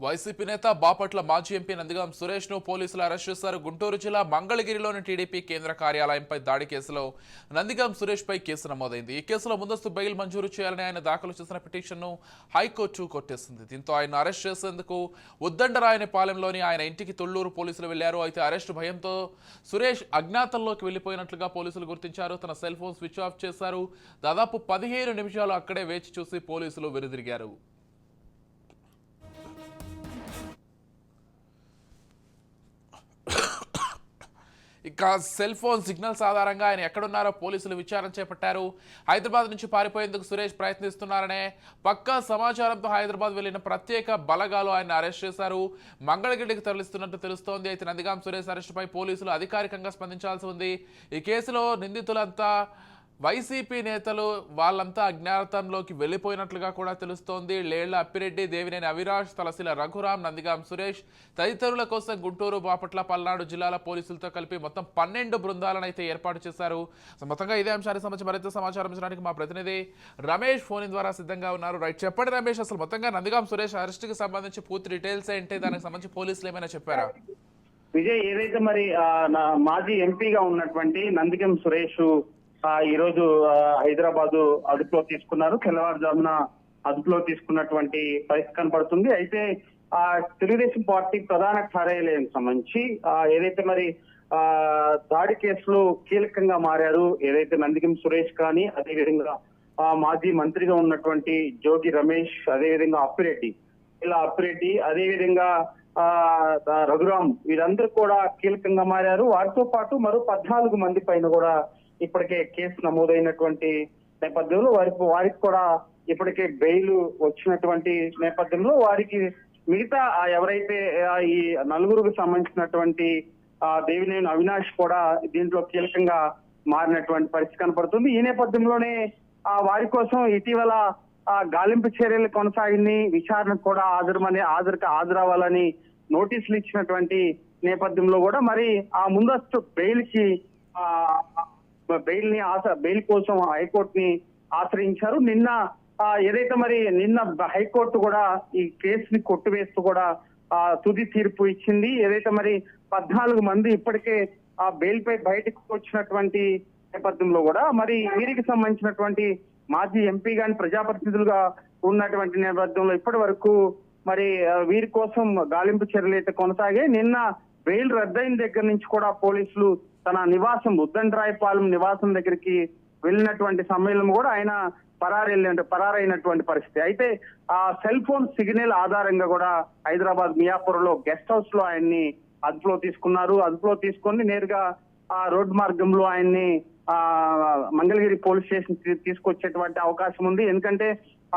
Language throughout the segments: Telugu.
వైసీపీ నేత బాపట్ల మాజీ ఎంపీ నందిగాం సురేష్ ను పోలీసులు అరెస్ట్ చేశారు. గుంటూరు జిల్లా మంగళగిరిలోని టీడీపీ కేంద్ర కార్యాలయంపై దాడి కేసులో నందిగాం సురేష్ పై కేసు నమోదైంది. ఈ కేసులో ముందస్తు బెయిల్ మంజూరు చేయాలని ఆయన దాఖలు చేసిన పిటిషన్ను హైకోర్టు కొట్టేసింది. దీంతో ఆయన అరెస్ట్ చేసేందుకు ఉద్దండరాయనిపాలెంలోని ఆయన ఇంటికి తొళ్లూరు పోలీసులు వెళ్లారు. అయితే అరెస్టు భయంతో సురేష్ అజ్ఞాతంలోకి వెళ్లిపోయినట్లుగా పోలీసులు గుర్తించారు. తన సెల్ ఫోన్ స్విచ్ ఆఫ్ చేశారు. దాదాపు 15 నిమిషాలు అక్కడే వేచి చూసి పోలీసులు వెనుదిరిగారు. ఇక సెల్ ఫోన్ సిగ్నల్స్ ఆధారంగా ఆయన ఎక్కడున్నారో పోలీసులు విచారణ చేపట్టారు. హైదరాబాద్ నుంచి పారిపోయేందుకు సురేష్ ప్రయత్నిస్తున్నారనే పక్కా సమాచారంతో హైదరాబాద్ వెళ్లిన ప్రత్యేక బలగాలు ఆయన అరెస్ట్ చేశారు. మంగళగిరికి తరలిస్తున్నట్టు తెలుస్తోంది. అయితే నందిగాం సురేష్ అరెస్టుపై పోలీసులు అధికారికంగా స్పందించాల్సి ఉంది. ఈ కేసులో నిందితులంతా వైసీపీ నేతలు, వాళ్ళంతా అజ్ఞాతంలోకి వెళ్లిపోయినట్లుగా కూడా తెలుస్తోంది. లేళ్ల అప్పిరెడ్డి, దేవినేని అవినాష్, తలసిల రఘురాం, నందిగాం సురేష్ తదితరుల కోసం గుంటూరు, బాపట్ల, పల్నాడు జిల్లాల పోలీసులతో కలిపి మొత్తం 12 బృందాలను అయితే ఏర్పాటు చేశారు. మొత్తంగా ఇదే అంశానికి సంబంధించి మరింత సమాచారం ఇచ్చడానికి మా ప్రతినిధి రమేష్ ఫోన్ ద్వారా సిద్ధంగా ఉన్నారు. రైట్, చెప్పండి రమేష్, అసలు మొత్తంగా నందిగాం సురేష్ అరెస్ట్ కి సంబంధించి పూర్తి డీటెయిల్స్ ఏంటి, దానికి సంబంధించి పోలీసులు ఏమైనా చెప్పారా? విజయ్, ఏదైతే మరి మాజీ ఎంపీగా ఉన్నటువంటి నందిగం సురేష్ ఈ రోజు హైదరాబాద్ అదుపులో తీసుకున్నారు. తెల్లవారుజామున అదుపులో తీసుకున్నటువంటి పరిస్థితి కనపడుతుంది. అయితే తెలుగుదేశం పార్టీ ప్రధాన కార్యాలయం సంబంధించి ఏదైతే మరి దాడి కేసులో కీలకంగా మారారు ఏదైతే నందిగం సురేష్ కానీ, అదేవిధంగా మాజీ మంత్రిగా ఉన్నటువంటి జోగి రమేష్, అదేవిధంగా అప్పిరెడ్డి, అదేవిధంగా రఘురాం, వీరందరూ కూడా కీలకంగా మారారు. వారితో పాటు మరో 14 మంది పైన కూడా ఇప్పటికే కేసు నమోదైనటువంటి నేపథ్యంలో వారికి కూడా ఇప్పటికే బెయిల్ వచ్చినటువంటి నేపథ్యంలో వారికి మిగతా ఎవరైతే ఈ నలుగురికి సంబంధించినటువంటి దేవినేని అవినాష్ కూడా దీంట్లో కీలకంగా మారినటువంటి పరిస్థితి కనపడుతుంది. ఈ నేపథ్యంలోనే వారి కోసం ఇటీవల గాలింపు చర్యలు కొనసాగింది. విచారణకు కూడా హాజరవ్వాలని నోటీసులు ఇచ్చినటువంటి నేపథ్యంలో కూడా మరి ఆ ముందస్తు బెయిల్ కోసం హైకోర్టుని ఆశ్రయించారు. నిన్న హైకోర్టు కూడా ఈ కేసుని కొట్టివేస్తూ కూడా తుది తీర్పు ఇచ్చింది. ఏదైతే మరి 14 మంది ఇప్పటికే ఆ బెయిల్ పై బయటకు వచ్చినటువంటి నేపథ్యంలో కూడా మరి వీరికి సంబంధించినటువంటి మాజీ ఎంపీ గాని ప్రజాప్రతినిధులుగా ఉన్నటువంటి నేపథ్యంలో ఇప్పటి వరకు మరి వీరి కోసం గాలింపు చర్యలు అయితే కొనసాగే. నిన్న బెయిల్ రద్దయిన దగ్గర నుంచి కూడా పోలీసులు తన నివాసం ఉద్దండరాయపాలెం నివాసం దగ్గరికి వెళ్ళినటువంటి సమయంలో కూడా ఆయన పరారైనటువంటి పరిస్థితి. అయితే ఆ సెల్ ఫోన్ సిగ్నల్ ఆధారంగా కూడా హైదరాబాద్ మియాపూర్లో గెస్ట్ హౌస్ లో ఆయన్ని అదుపులో తీసుకున్నారు. అదుపులో తీసుకొని నేరుగా ఆ రోడ్డు మార్గంలో ఆయన్ని మంగళగిరి పోలీస్ స్టేషన్ తీసుకొచ్చేటువంటి అవకాశం ఉంది. ఎందుకంటే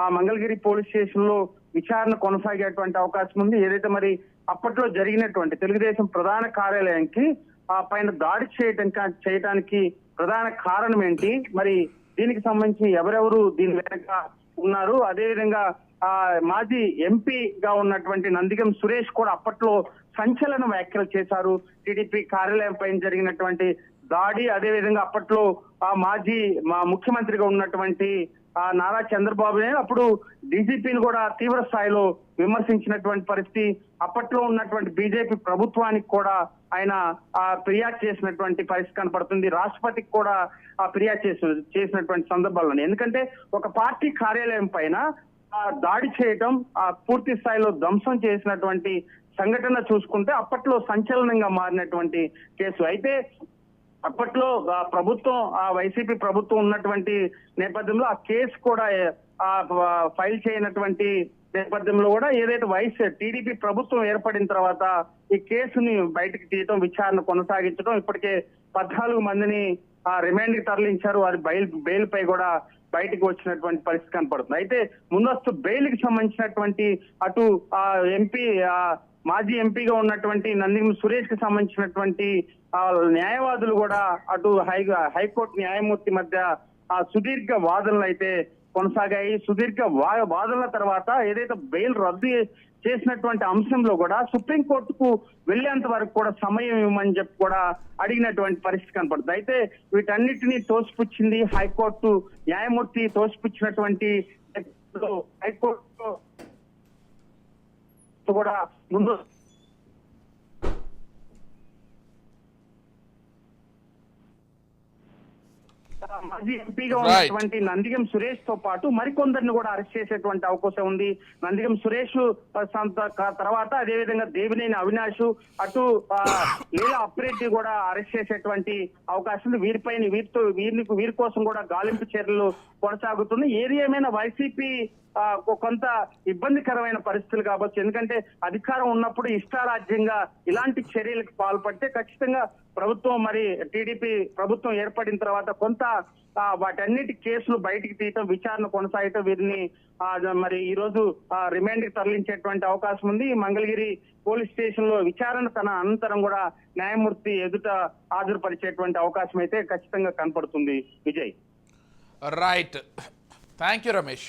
ఆ మంగళగిరి పోలీస్ స్టేషన్ లో విచారణ కొనసాగేటువంటి అవకాశం ఉంది. ఏదైతే మరి అప్పట్లో జరిగినటువంటి తెలుగుదేశం ప్రధాన కార్యాలయానికి పైన దాడి చేయడానికి ప్రధాన కారణం ఏంటి, మరి దీనికి సంబంధించి ఎవరెవరు దీని వెనక ఉన్నారు, అదేవిధంగా మాజీ ఎంపీగా ఉన్నటువంటి నందిగం సురేష్ కూడా అప్పట్లో సంచలన వ్యాఖ్యలు చేశారు. టీడీపీ కార్యాలయం పైన జరిగినటువంటి దాడి, అదేవిధంగా అప్పట్లో మాజీ ముఖ్యమంత్రిగా ఉన్నటువంటి నారా చంద్రబాబు నాయుడు అప్పుడు డీజీపీని కూడా తీవ్ర స్థాయిలో విమర్శించినటువంటి పరిస్థితి. అప్పట్లో ఉన్నటువంటి బీజేపీ ప్రభుత్వానికి కూడా ఆయన ఫిర్యాదు చేసినటువంటి పరిస్థితి కనపడుతుంది. రాష్ట్రపతికి కూడా ఫిర్యాదు చేసినటువంటి సందర్భాల్లో, ఎందుకంటే ఒక పార్టీ కార్యాలయం పైన దాడి చేయటం, పూర్తి స్థాయిలో ధ్వంసం చేసినటువంటి సంఘటన చూసుకుంటే అప్పట్లో సంచలనంగా మారినటువంటి కేసు. అయితే అప్పట్లో ప్రభుత్వం వైసీపీ ప్రభుత్వం ఉన్నటువంటి నేపథ్యంలో ఆ కేసు కూడా ఫైల్ చేయనటువంటి నేపథ్యంలో కూడా ఏదైతే టీడీపీ ప్రభుత్వం ఏర్పడిన తర్వాత ఈ కేసుని బయటకు తీయటం, విచారణ కొనసాగించడం, ఇప్పటికే 14 మందిని రిమాండ్ కి తరలించారు. వారి బెయిల్ పై కూడా బయటకు వచ్చినటువంటి పరిస్థితి కనపడుతుంది. అయితే ముందస్తు బెయిల్ కి సంబంధించినటువంటి అటు మాజీ ఎంపీగా ఉన్నటువంటి నందిగం సురేష్ కి సంబంధించినటువంటి న్యాయవాదులు కూడా అటు హైకోర్టు న్యాయమూర్తి మధ్య సుదీర్ఘ వాదనలు అయితే కొనసాగాయి. సుదీర్ఘ వాదనల తర్వాత ఏదైతే బెయిల్ రద్దు చేసినటువంటి అంశంలో కూడా సుప్రీంకోర్టుకు వెళ్లేంత వరకు కూడా సమయం ఇవ్వమని చెప్పి కూడా అడిగినటువంటి పరిస్థితి కనపడుతుంది. అయితే వీటన్నిటినీ తోసిపుచ్చింది హైకోర్టు న్యాయమూర్తి. తోసిపుచ్చినటువంటి హైకోర్టు కూడా ముందు మాజీ ఎంపీగా ఉన్నటువంటి నందిగం సురేష్ తో పాటు మరికొందరిని కూడా అరెస్ట్ చేసేటువంటి అవకాశం ఉంది. నందిగం సురేష్ తర్వాత అదేవిధంగా దేవినేని అవినాష్, అటు లీలా అప్రెడ్డి కూడా అరెస్ట్ చేసేటువంటి అవకాశం ఉంది. వీరిపైన వీరి కోసం కూడా గాలింపు చర్యలు కొనసాగుతుంది. ఏది ఏమైనా వైసీపీ కొంత ఇబ్బందికరమైన పరిస్థితులు కావచ్చు. ఎందుకంటే అధికారం ఉన్నప్పుడు ఇష్టారాజ్యంగా ఇలాంటి చర్యలకు పాల్పడితే ఖచ్చితంగా ప్రభుత్వం మరి టీడీపీ ప్రభుత్వం ఏర్పడిన తర్వాత కొంత వాటన్నిటి కేసులు బయటికి తీయటం, విచారణ కొనసాగటం, వీరిని మరి ఈ రోజు రిమాండ్ కి తరలించేటువంటి అవకాశం ఉంది. మంగళగిరి పోలీస్ స్టేషన్ లో విచారణ తన అనంతరం కూడా న్యాయమూర్తి ఎదుట హాజరుపరిచేటువంటి అవకాశం అయితే ఖచ్చితంగా కనపడుతుంది. Vijay. Right, thank you Ramesh.